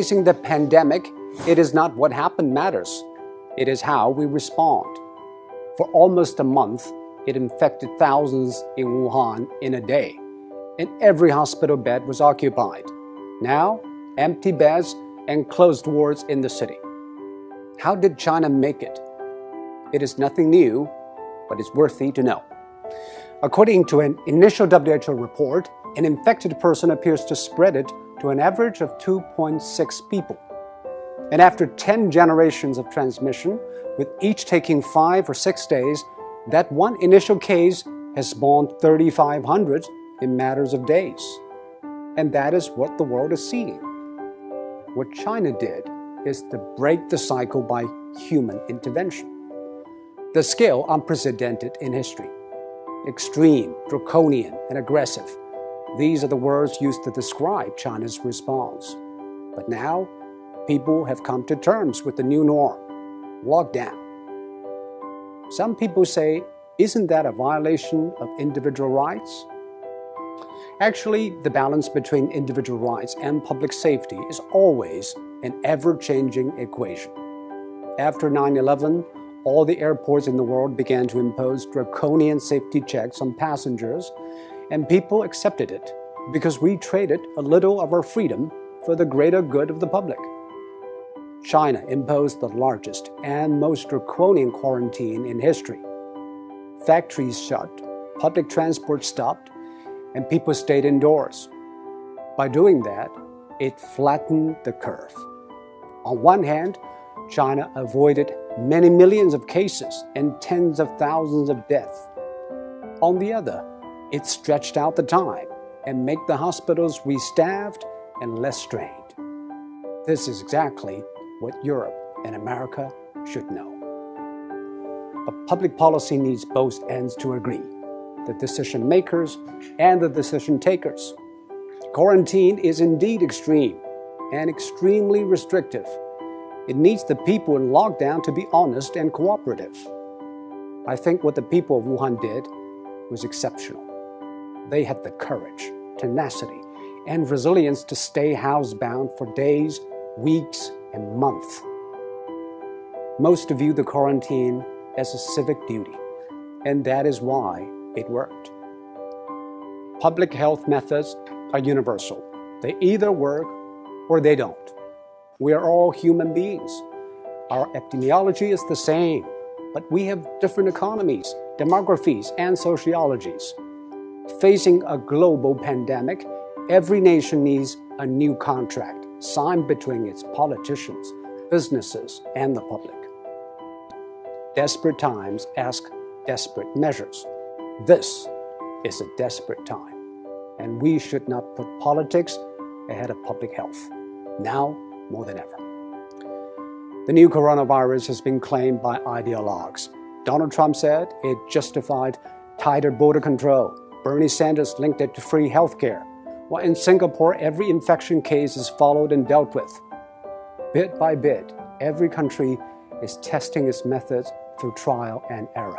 Facing the pandemic, it is not what happened matters. It is how we respond. For almost a month, it infected thousands in Wuhan in a day, and every hospital bed was occupied. Now, empty beds and closed wards in the city. How did China make it? It is nothing new, but it's worthy to know. According to an initial WHO report, an infected person appears to spread it to an average of 2.6 people. And after 10 generations of transmission, with each taking 5 or 6 days, that one initial case has spawned 3,500 in matters of days. And that is what the world is seeing. What China did is to break the cycle by human intervention. The scale unprecedented in history. Extreme, draconian, and aggressive. These are the words used to describe China's response. But now, people have come to terms with the new norm, lockdown. Some people say, isn't that a violation of individual rights? Actually, the balance between individual rights and public safety is always an ever-changing equation. After 9/11, all the airports in the world began to impose draconian safety checks on passengers, and people accepted it because we traded a little of our freedom for the greater good of the public. China imposed the largest and most draconian quarantine in history. Factories shut, public transport stopped, and people stayed indoors. By doing that, it flattened the curve. On one hand, China avoided many millions of cases and tens of thousands of deaths. On the other, it stretched out the time and made the hospitals restaffed and less strained. This is exactly what Europe and America should know. But public policy needs both ends to agree, the decision makers and the decision takers. Quarantine is indeed extreme and extremely restrictive. It needs the people in lockdown to be honest and cooperative. I think what the people of Wuhan did was exceptional. They had the courage, tenacity, and resilience to stay housebound for days, weeks, and months. Most view the quarantine as a civic duty, and that is why it worked. Public health methods are universal. They either work or they don't. We are all human beings. Our epidemiology is the same, but we have different economies, demographies, and sociologies. Facing a global pandemic, every nation needs a new contract signed between its politicians, businesses, and the public. Desperate times ask desperate measures. This is a desperate time, and we should not put politics ahead of public health, now more than ever. The new coronavirus has been claimed by ideologues. Donald Trump said it justified tighter border control. Bernie Sanders linked it to free health care. While in Singapore, every infection case is followed and dealt with. Bit by bit, every country is testing its methods through trial and error.